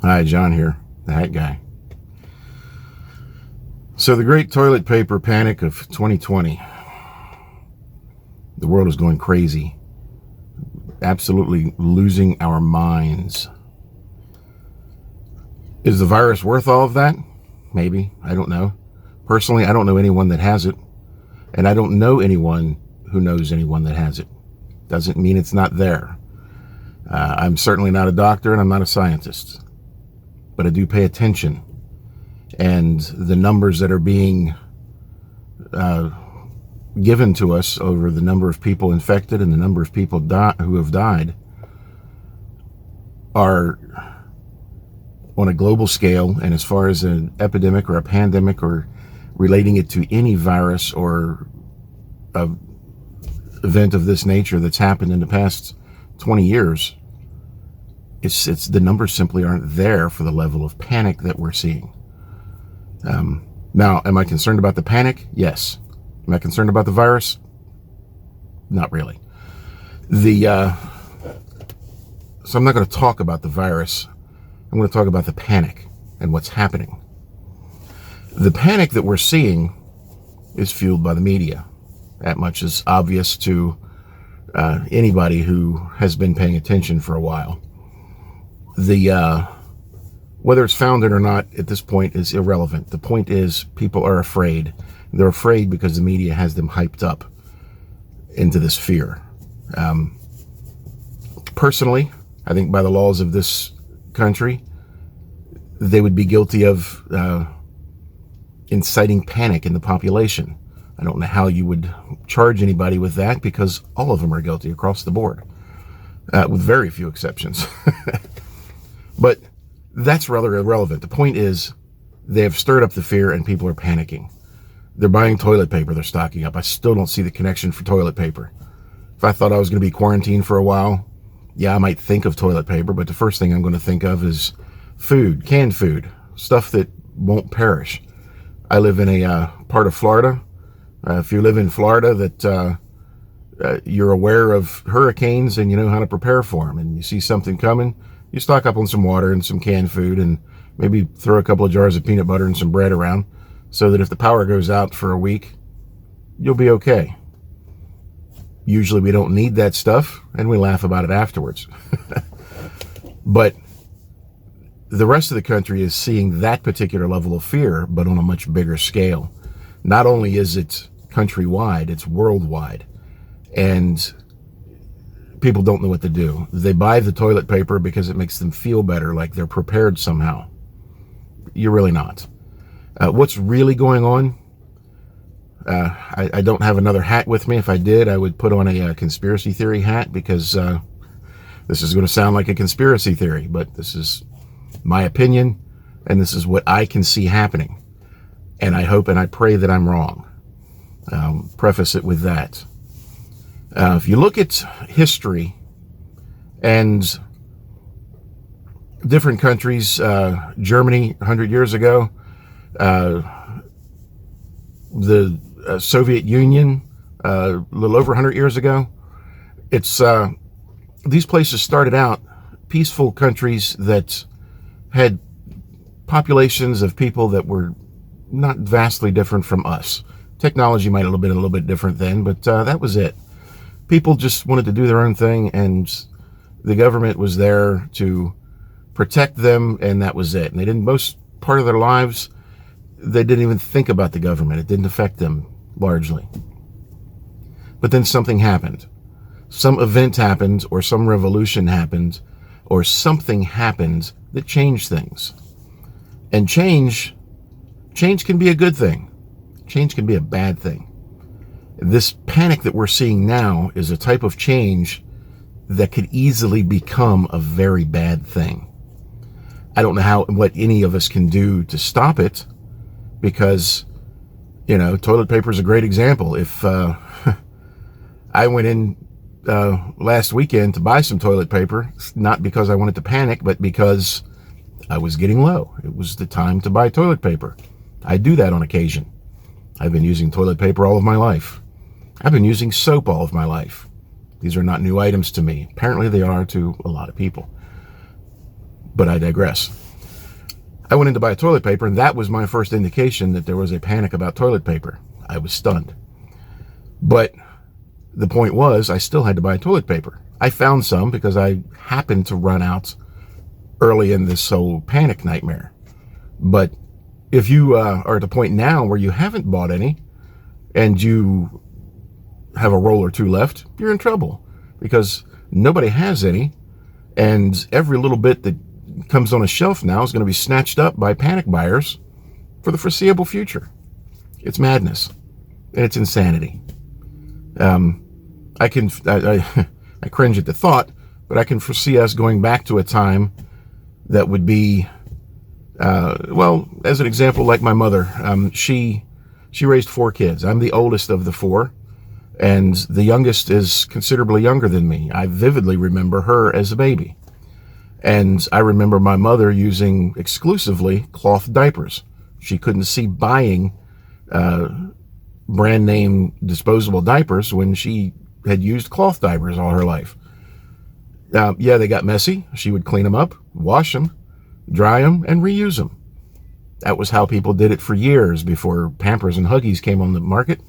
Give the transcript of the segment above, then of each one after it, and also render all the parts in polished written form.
Hi, John here, the hat guy. So the great toilet paper panic of 2020. The world is going crazy. Absolutely losing our minds. Is the virus worth all of that? Maybe. I don't know. Personally, I don't know anyone that has it. And I don't know anyone who knows anyone that has it. Doesn't mean it's not there. I'm certainly not a doctor and I'm not a scientist. But I do pay attention. And the numbers that are being given to us over the number of people infected and the number of people who have died are on a global scale. And as far as an epidemic or a pandemic or relating it to any virus or event of this nature that's happened in the past 20 years, it's the numbers simply aren't there for the level of panic that we're seeing. Now, am I concerned about the panic? Yes. Am I concerned about the virus? Not really. So I'm not going to talk about the virus. I'm going to talk about the panic and what's happening. The panic that we're seeing is fueled by the media. That much is obvious to anybody who has been paying attention for a while. Whether it's founded or not at this point is irrelevant. The point is people are afraid. They're afraid because the media has them hyped up into this fear. Personally, I think by the laws of this country, they would be guilty of inciting panic in the population. I don't know how you would charge anybody with that because all of them are guilty across the board, with very few exceptions. But that's rather irrelevant. The point is they have stirred up the fear and people are panicking. They're buying toilet paper. They're stocking up. I still don't see the connection for toilet paper. If I thought I was going to be quarantined for a while, yeah, I might think of toilet paper, but the first thing I'm going to think of is food, canned food, stuff that won't perish. I live in a part of Florida. If you live in Florida, that you're aware of hurricanes and you know how to prepare for them, and you see something coming, you stock up on some water and some canned food and maybe throw a couple of jars of peanut butter and some bread around so that if the power goes out for a week, you'll be okay. Usually we don't need that stuff and we laugh about it afterwards. But the rest of the country is seeing that particular level of fear, but on a much bigger scale. Not only is it countrywide, it's worldwide. And people don't know what to do. They buy the toilet paper because it makes them feel better, like they're prepared somehow. You're really not. What's really going on? I don't have another hat with me. If I did, I would put on a conspiracy theory hat because this is going to sound like a conspiracy theory, but this is my opinion and this is what I can see happening. And I hope and I pray that I'm wrong. Preface it with that. If you look at history and different countries, Germany 100 years ago, the Soviet Union a little over 100 years ago, it's these places started out peaceful countries that had populations of people that were not vastly different from us. Technology might have been a little bit different then, but that was it. People just wanted to do their own thing, and the government was there to protect them, and that was it. And they didn't, most part of their lives, they didn't even think about the government. It didn't affect them largely. But then something happened. Some event happened, or some revolution happened, or something happened that changed things. And change can be a good thing. Change can be a bad thing. This panic that we're seeing now is a type of change that could easily become a very bad thing. I don't know what any of us can do to stop it because, toilet paper is a great example. If I went in last weekend to buy some toilet paper, not because I wanted to panic, but because I was getting low. It was the time to buy toilet paper. I do that on occasion. I've been using toilet paper all of my life. I've been using soap all of my life. These are not new items to me. Apparently they are to a lot of people. But I digress. I went in to buy toilet paper, and that was my first indication that there was a panic about toilet paper. I was stunned. But the point was, I still had to buy toilet paper. I found some because I happened to run out early in this whole panic nightmare. But if you are at the point now where you haven't bought any and you have a roll or two left, you're in trouble because nobody has any, and every little bit that comes on a shelf now is going to be snatched up by panic buyers for the foreseeable future. It's madness and it's insanity. I cringe at the thought, but I can foresee us going back to a time that would be, well, as an example, like my mother. She raised 4 kids. I'm the oldest of the 4, and the youngest is considerably younger than me. I vividly remember her as a baby. And I remember my mother using exclusively cloth diapers. She couldn't see buying brand name disposable diapers when she had used cloth diapers all her life. Yeah, they got messy. She would clean them up, wash them, dry them, and reuse them. That was how people did it for years before Pampers and Huggies came on the market.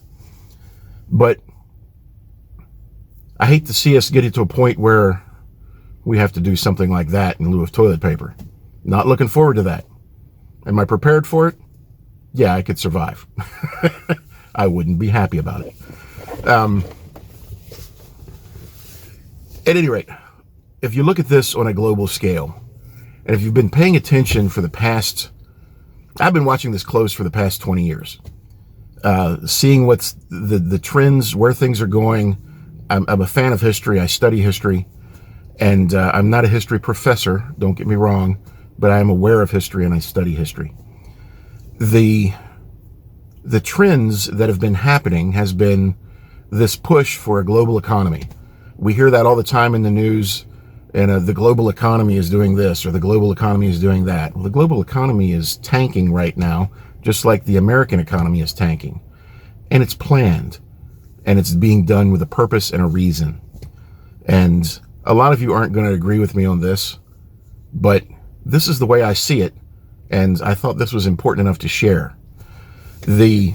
But I hate to see us get to a point where we have to do something like that in lieu of toilet paper. Not looking forward to that. Am I prepared for it? Yeah, I could survive. I wouldn't be happy about it. At any rate, if you look at this on a global scale, and if you've been paying attention for the past, I've been watching this close for the past 20 years, seeing what's the trends, where things are going. I'm a fan of history. I study history, and I'm not a history professor, don't get me wrong, but I am aware of history and I study history. The trends that have been happening has been this push for a global economy. We hear that all the time in the news, and the global economy is doing this, or the global economy is doing that. Well, the global economy is tanking right now, just like the American economy is tanking. And it's planned, and it's being done with a purpose and a reason. And a lot of you aren't going to agree with me on this, but this is the way I see it, and I thought this was important enough to share. The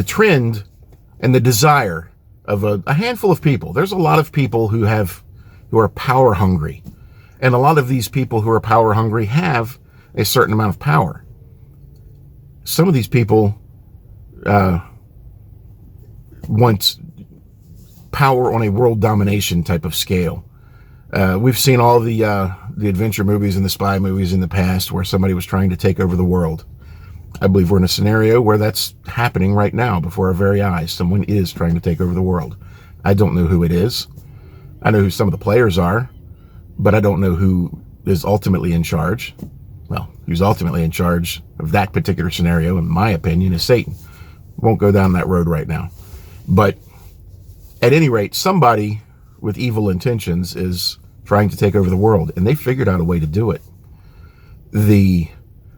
trend and the desire of a handful of people. There's a lot of people who are power hungry, and a lot of these people who are power hungry have a certain amount of power. Some of these people want power on a world domination type of scale. We've seen all the adventure movies and the spy movies in the past where somebody was trying to take over the world. I believe we're in a scenario where that's happening right now before our very eyes. Someone is trying to take over the world. I don't know who it is. I know who some of the players are, but I don't know who is ultimately in charge. Well, who's ultimately in charge of that particular scenario, in my opinion, is Satan. Won't go down that road right now. But at any rate, somebody with evil intentions is trying to take over the world, and they figured out a way to do it.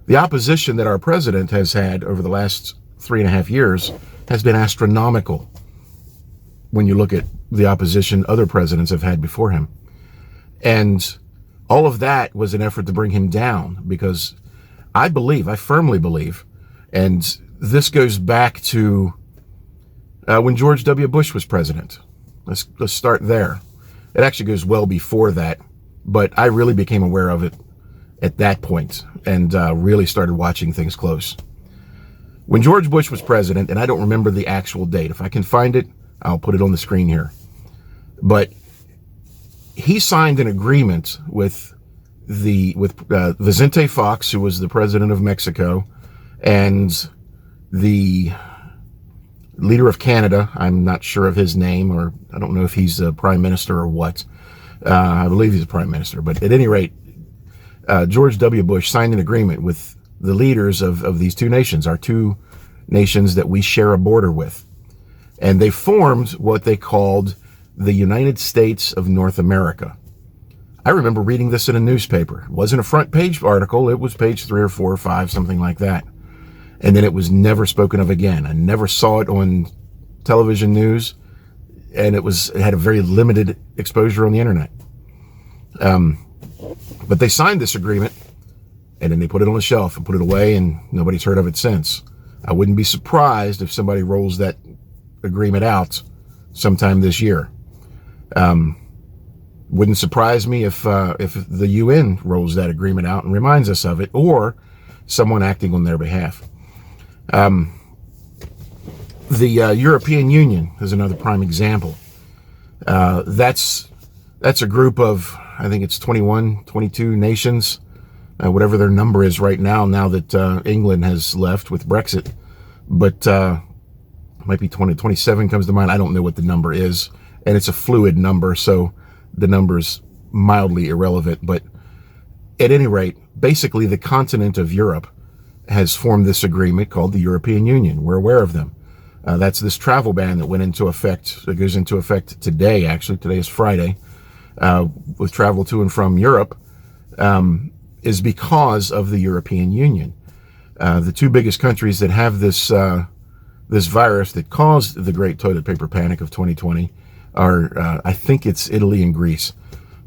The opposition that our president has had over the last 3.5 years has been astronomical when you look at the opposition other presidents have had before him. And all of that was an effort to bring him down, because I firmly believe, and this goes back to when George W. Bush was president. Let's start there. It actually goes well before that, but I really became aware of it at that point and really started watching things close. When George Bush was president, and I don't remember the actual date. If I can find it, I'll put it on the screen here. But he signed an agreement with Vicente Fox, who was the president of Mexico, and the leader of Canada. I'm not sure of his name, or I don't know if he's a prime minister or what. I believe he's a prime minister, but at any rate, George W. Bush signed an agreement with the leaders of these two nations, our two nations that we share a border with. And they formed what they called the United States of North America. I remember reading this in a newspaper. It wasn't a front page article. It was page 3 or 4 or 5, something like that. And then it was never spoken of again. I never saw it on television news, and it had a very limited exposure on the internet. But they signed this agreement, and then they put it on a shelf and put it away, and nobody's heard of it since. I wouldn't be surprised if somebody rolls that agreement out sometime this year. Wouldn't surprise me if the UN rolls that agreement out and reminds us of it, or someone acting on their behalf. The European Union is another prime example. That's a group of, I think it's 21, 22 nations, whatever their number is right now that England has left with Brexit. But might be 27 comes to mind. I don't know what the number is, and it's a fluid number, so the number's mildly irrelevant. But at any rate, basically the continent of Europe has formed this agreement called the European Union. We're aware of them. That's this travel ban that went into effect, that goes into effect today, actually. Today is Friday, with travel to and from Europe, is because of the European Union. The two biggest countries that have this virus that caused the great toilet paper panic of 2020 are, I think it's Italy and Greece.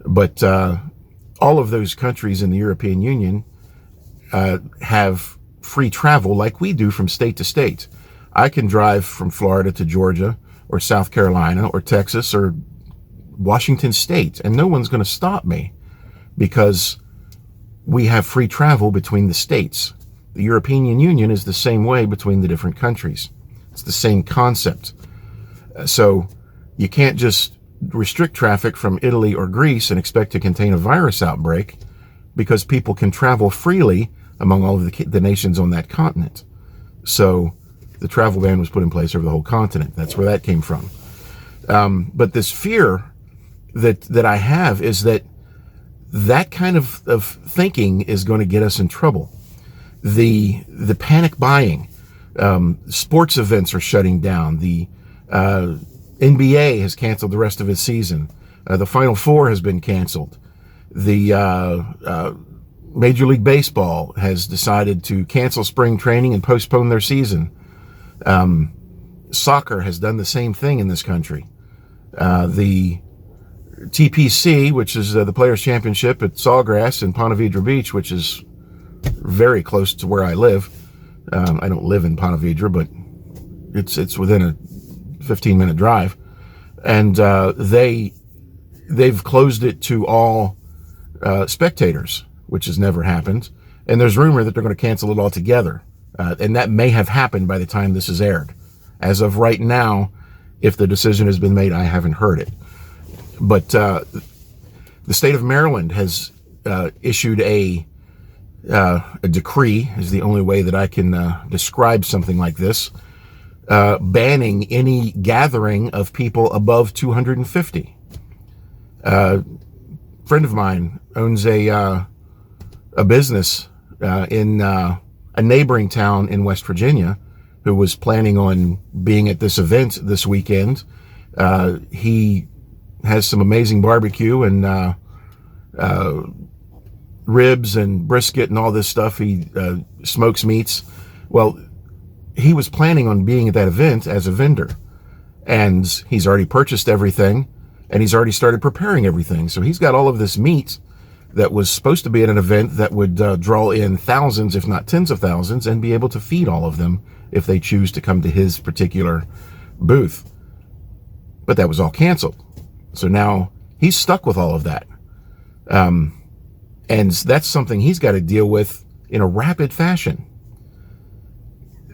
But all of those countries in the European Union have free travel like we do from state to state. I can drive from Florida to Georgia or South Carolina or Texas or Washington State, and no one's going to stop me because we have free travel between the states. The European Union is the same way between the different countries. It's the same concept. So you can't just restrict traffic from Italy or Greece and expect to contain a virus outbreak, because people can travel freely among all of the nations on that continent. So the travel ban was put in place over the whole continent. That's where that came from. But this fear that I have is that kind of thinking is going to get us in trouble. The panic buying, sports events are shutting down. The NBA has canceled the rest of its season. The Final Four has been canceled. The Major League Baseball has decided to cancel spring training and postpone their season. Soccer has done the same thing in this country. The TPC, which is the Players' Championship at Sawgrass in Ponte Vedra Beach, which is very close to where I live. I don't live in Ponte Vedra, but it's within a 15-minute drive. And they've closed it to all spectators, which has never happened. And there's rumor that they're going to cancel it altogether. And that may have happened by the time this is aired. As of right now, if the decision has been made, I haven't heard it. But the state of Maryland has issued a decree, is the only way that I can describe something like this, banning any gathering of people above 250. A friend of mine owns a business in a neighboring town in West Virginia, who was planning on being at this event this weekend. He has some amazing barbecue and ribs and brisket and all this stuff. He smokes meats. Well, he was planning on being at that event as a vendor, and he's already purchased everything, and he's already started preparing everything. So he's got all of this meat that was supposed to be at an event that would draw in thousands, if not tens of thousands, and be able to feed all of them if they choose to come to his particular booth. But that was all canceled. So now he's stuck with all of that. And that's something he's got to deal with in a rapid fashion.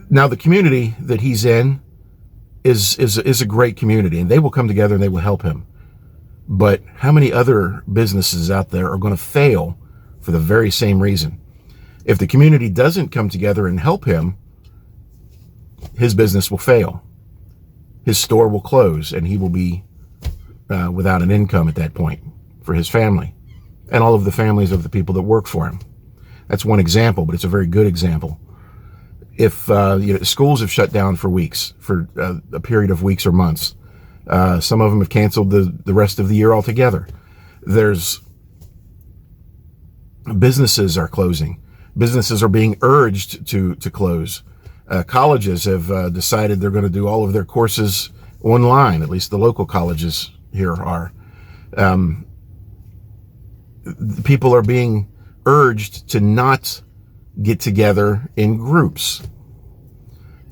Now, the community that he's in is a great community, and they will come together and they will help him. But how many other businesses out there are going to fail for the very same reason? If the community doesn't come together and help him, his business will fail. His store will close, and he will be without an income at that point for his family and all of the families of the people that work for him. That's one example, but it's a very good example. If schools have shut down for weeks, for a period of weeks or months, some of them have canceled the rest of the year altogether. Businesses are closing. Businesses are being urged to close. Colleges have decided they're going to do all of their courses online. At least the local colleges here are. People are being urged to not get together in groups.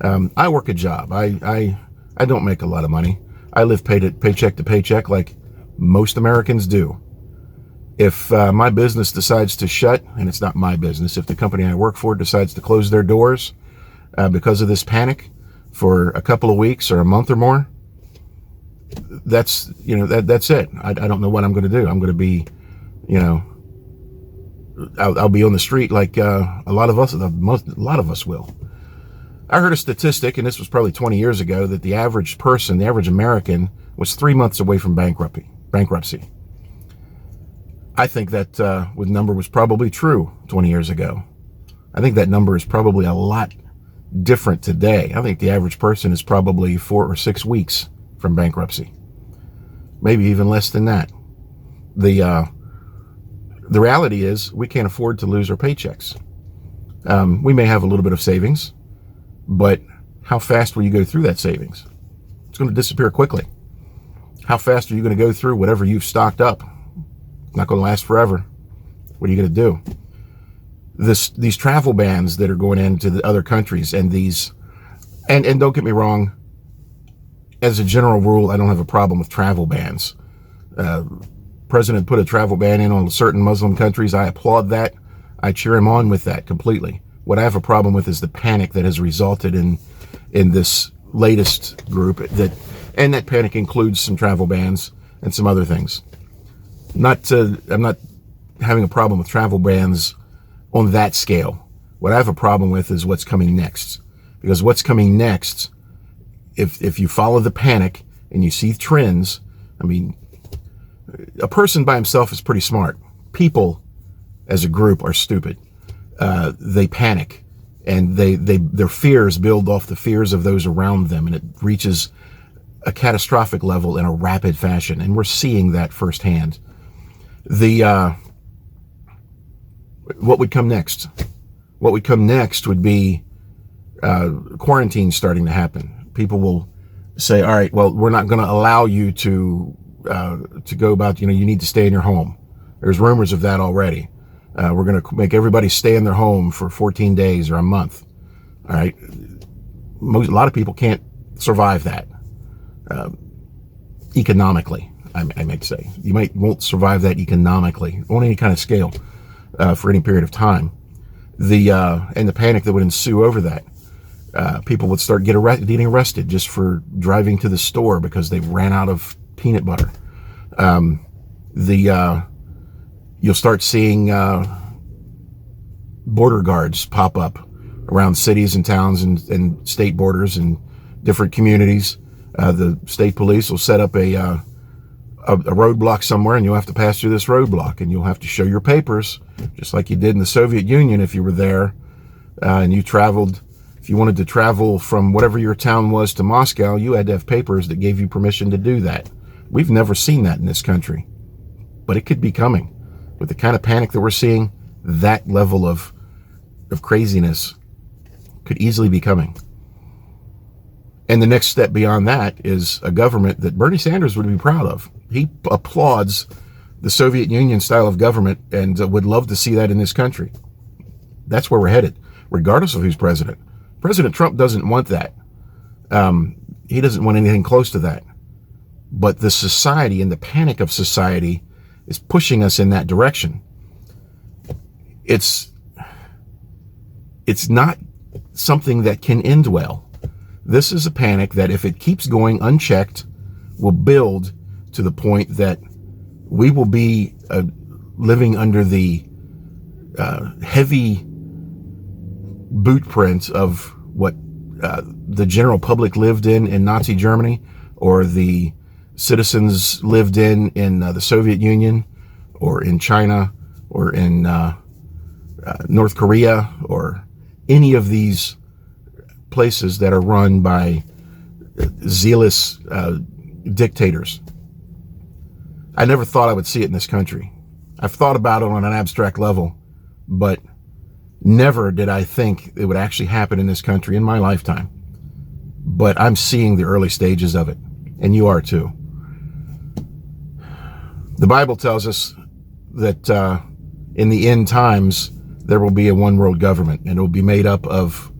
I work a job. I don't make a lot of money. I live paycheck to paycheck like most Americans do. If my business decides to shut, and it's not my business, if the company I work for decides to close their doors because of this panic for a couple of weeks or a month or more, that's it. I don't know what I'm going to do. I'm going to be, I'll be on the street like a lot of us will. I heard a statistic, and this was probably 20 years ago, that the average person, the average American, was 3 months away from bankruptcy. I think that number was probably true 20 years ago. I think that number is probably a lot different today. I think the average person is probably 4 or 6 weeks from bankruptcy. Maybe even less than that. The reality is we can't afford to lose our paychecks. We may have a little bit of savings, but how fast will you go through that savings? It's going to disappear quickly. How fast are you going to go through whatever you've stocked up? Not going to last forever. What are you going to do? These travel bans that are going into the other countries, and and don't get me wrong, as a general rule, I don't have a problem with travel bans. President put a travel ban in on certain Muslim countries. I applaud that. I cheer him on with that completely. What I have a problem with is the panic that has resulted in this latest group, and that panic includes some travel bans and some other things. I'm not having a problem with travel bans on that scale. What I have a problem with is what's coming next. Because what's coming next, if you follow the panic and you see trends, I mean, a person by himself is pretty smart. People as a group are stupid. They panic, and their fears build off the fears of those around them, and it reaches a catastrophic level in a rapid fashion. And we're seeing that firsthand. What would come next? What would come next would be quarantine starting to happen. People will say, all right, well, we're not going to allow you to go about, you need to stay in your home. There's rumors of that already. We're going to make everybody stay in their home for 14 days or a month. All right. A lot of people can't survive that economically, I might say. You won't survive that economically on any kind of scale for any period of time. And the panic that would ensue over that. People would start getting arrested just for driving to the store because they ran out of peanut butter. You'll start seeing border guards pop up around cities and towns and state borders and different communities. The state police will set up a roadblock somewhere, and you'll have to pass through this roadblock, and you'll have to show your papers, just like you did in the Soviet Union if you were there, and you traveled. If you wanted to travel from whatever your town was to Moscow, you had to have papers that gave you permission to do that. We've never seen that in this country, but it could be coming. With the kind of panic that we're seeing, that level of craziness could easily be coming. And the next step beyond that is a government that Bernie Sanders would be proud of. He applauds the Soviet Union style of government and would love to see that in this country. That's where we're headed, regardless of who's president. President Trump doesn't want that. He doesn't want anything close to that. But the society and the panic of society is pushing us in that direction. It's not something that can end well. This is a panic that, if it keeps going unchecked, will build to the point that we will be living under the heavy boot print of what the general public lived in Nazi Germany, or the citizens lived in the Soviet Union, or in China, or in North Korea, or any of these places that are run by zealous dictators. I never thought I would see it in this country. I've thought about it on an abstract level, but never did I think it would actually happen in this country in my lifetime. But I'm seeing the early stages of it, and you are too. The Bible tells us that in the end times, there will be a one world government, and it will be made up of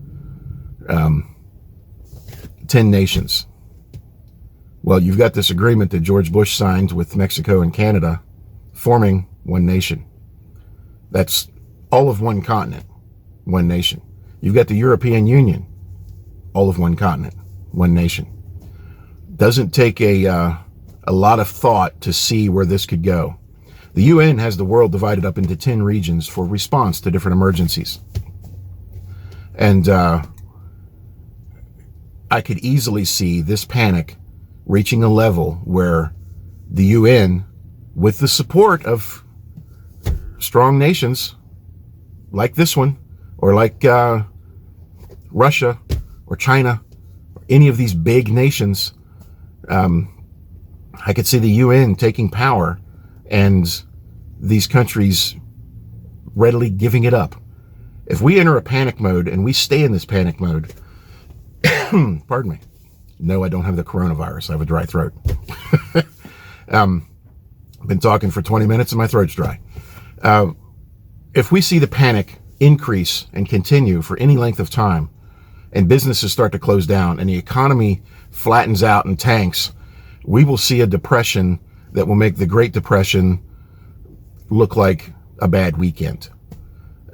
10 nations. Well, you've got this agreement that George Bush signed with Mexico and Canada, forming one nation. That's all of one continent, one nation. You've got the European Union, all of one continent, one nation. Doesn't take a lot of thought to see where this could go. The UN has the world divided up into 10 regions for response to different emergencies. And I could easily see this panic reaching a level where the UN, with the support of strong nations like this one, or like Russia or China, or any of these big nations, I could see the UN taking power and these countries readily giving it up. If we enter a panic mode and we stay in this panic mode, pardon me. No, I don't have the coronavirus. I have a dry throat. Been talking for 20 minutes and my throat's dry. If we see the panic increase and continue for any length of time, and businesses start to close down and the economy flattens out and tanks, we will see a depression that will make the Great Depression look like a bad weekend.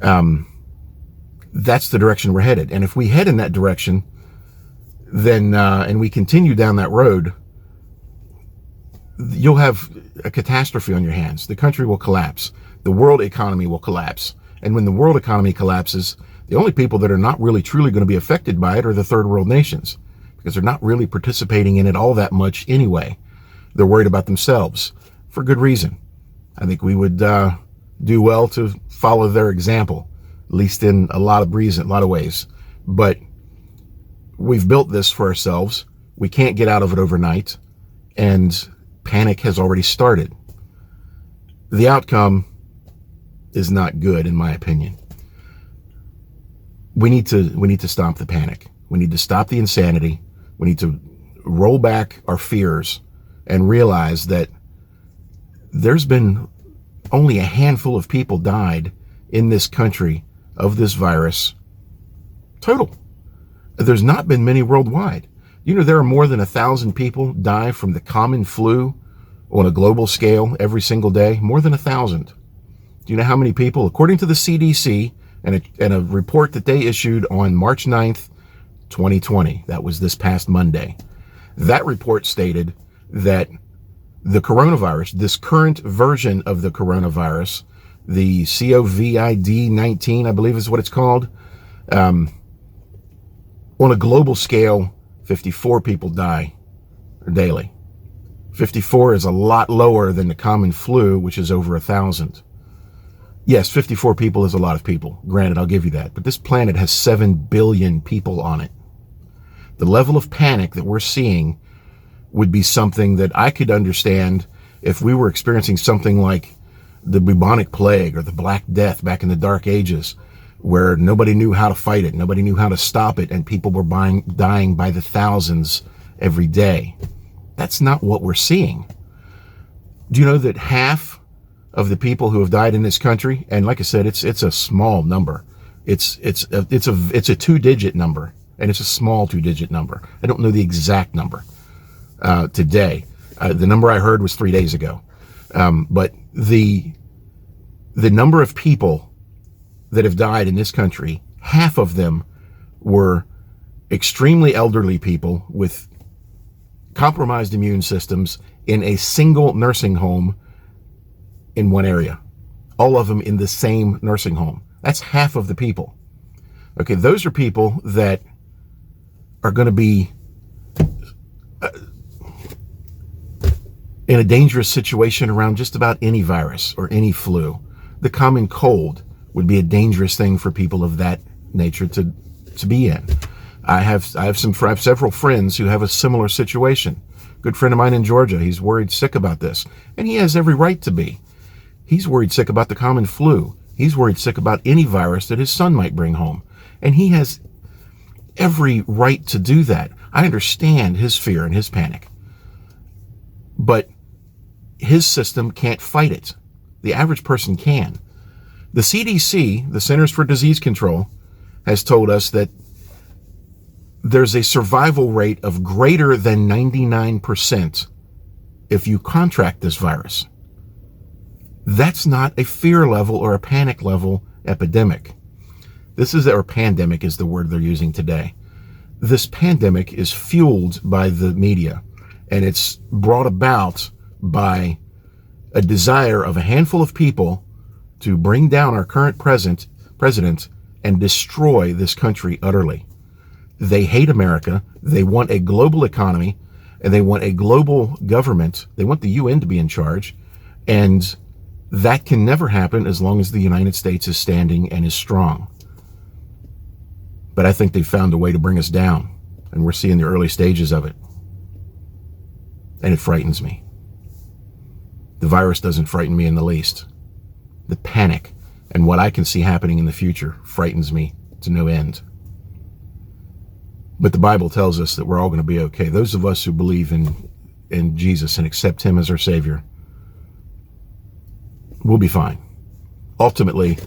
That's the direction we're headed. And if we head in that direction, then and we continue down that road, you'll have a catastrophe on your hands. The country will collapse. The world economy will collapse. And when the world economy collapses, the only people that are not really truly going to be affected by it are the third world nations, because they're not really participating in it all that much anyway. They're worried about themselves for good reason. I think we would do well to follow their example, at least in a lot of ways. But we've built this for ourselves. We can't get out of it overnight, and panic has already started. The outcome is not good, in my opinion. We need to stop the panic. We need to stop the insanity. We need to roll back our fears and realize that there's been only a handful of people died in this country of this virus total. There's not been many worldwide. You know, there are more than 1,000 people die from the common flu on a global scale every single day. More than 1,000. Do you know how many people, according to the CDC and a report that they issued on March 9th, 2020, that was this past Monday, that report stated that the coronavirus, this current version of the coronavirus, the COVID-19, I believe is what it's called, on a global scale, 54 people die daily. 54 is a lot lower than the common flu, which is over 1,000. Yes, 54 people is a lot of people. Granted, I'll give you that. But this planet has 7 billion people on it. The level of panic that we're seeing would be something that I could understand if we were experiencing something like the bubonic plague or the Black Death back in the Dark Ages, where nobody knew how to fight it, nobody knew how to stop it, and people were dying by the thousands every day. That's not what we're seeing. Do you know that half of the people who have died in this country, and like I said, it's a small number. It's a 2-digit number, and it's a small 2-digit number. I don't know the exact number today. The number I heard was 3 days ago. But the number of people that have died in this country, half of them were extremely elderly people with compromised immune systems in a single nursing home in one area. All of them in the same nursing home. That's half of the people. Okay, those are people that are going to be in a dangerous situation around just about any virus or any flu. The common cold would be a dangerous thing for people of that nature to be in. I have several friends who have a similar situation. Good friend of mine in Georgia, he's worried sick about this, and he has every right to be. He's worried sick about the common flu. He's worried sick about any virus that his son might bring home, and he has every right to do that. I understand his fear and his panic, but his system can't fight it. The average person can. The CDC, the Centers for Disease Control, has told us that there's a survival rate of greater than 99% if you contract this virus. That's not a fear level or a panic level epidemic. Or pandemic is the word they're using today. This pandemic is fueled by the media, and it's brought about by a desire of a handful of people to bring down our current president and destroy this country utterly. They hate America. They want a global economy, and they want a global government. They want the UN to be in charge, and that can never happen as long as the United States is standing and is strong. But I think they found a way to bring us down, and we're seeing the early stages of it. And it frightens me. The virus doesn't frighten me in the least. The panic and what I can see happening in the future frightens me to no end. But the Bible tells us that we're all going to be okay. Those of us who believe in Jesus and accept him as our Savior, we'll be fine. Ultimately,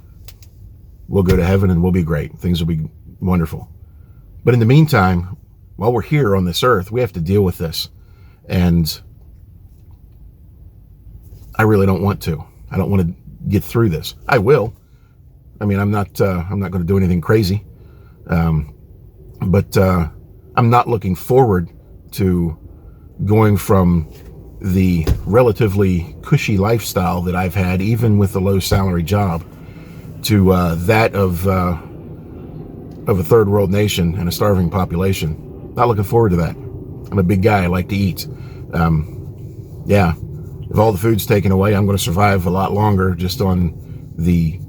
we'll go to heaven and we'll be great. Things will be wonderful. But in the meantime, while we're here on this earth, we have to deal with this. And I really don't want to. I don't want to get through this. I will. I mean, I'm not going to do anything crazy. But I'm not looking forward to going from the relatively cushy lifestyle that I've had, even with a low salary job, to that of a third world nation and a starving population. Not looking forward to that. I'm a big guy. I like to eat. Yeah, if all the food's taken away, I'm going to survive a lot longer just on the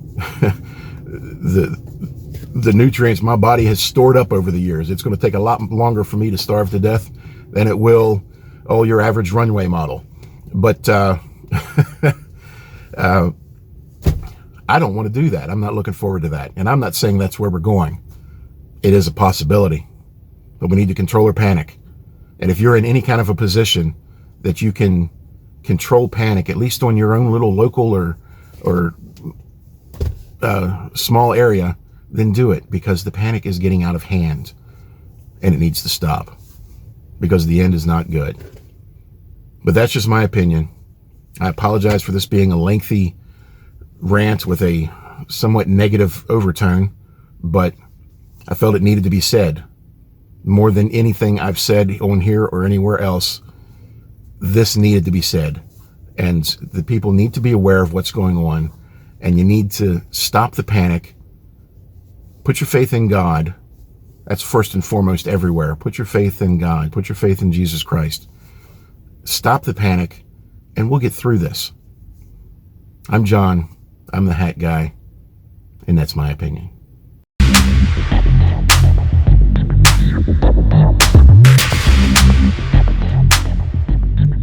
the nutrients my body has stored up over the years. It's going to take a lot longer for me to starve to death than it will, your average runway model. But I don't want to do that. I'm not looking forward to that. And I'm not saying that's where we're going. It is a possibility, but we need to control our panic. And if you're in any kind of a position that you can control panic, at least on your own little local or small area, then do it, because the panic is getting out of hand and it needs to stop, because the end is not good. But that's just my opinion. I apologize for this being a lengthy rant with a somewhat negative overtone, but I felt it needed to be said. More than anything I've said on here or anywhere else, this needed to be said. And the people need to be aware of what's going on, and you need to stop the panic. Put your faith in God. That's first and foremost everywhere. Put your faith in God. Put your faith in Jesus Christ. Stop the panic, and we'll get through this. I'm John. I'm the Hat Guy, and that's my opinion.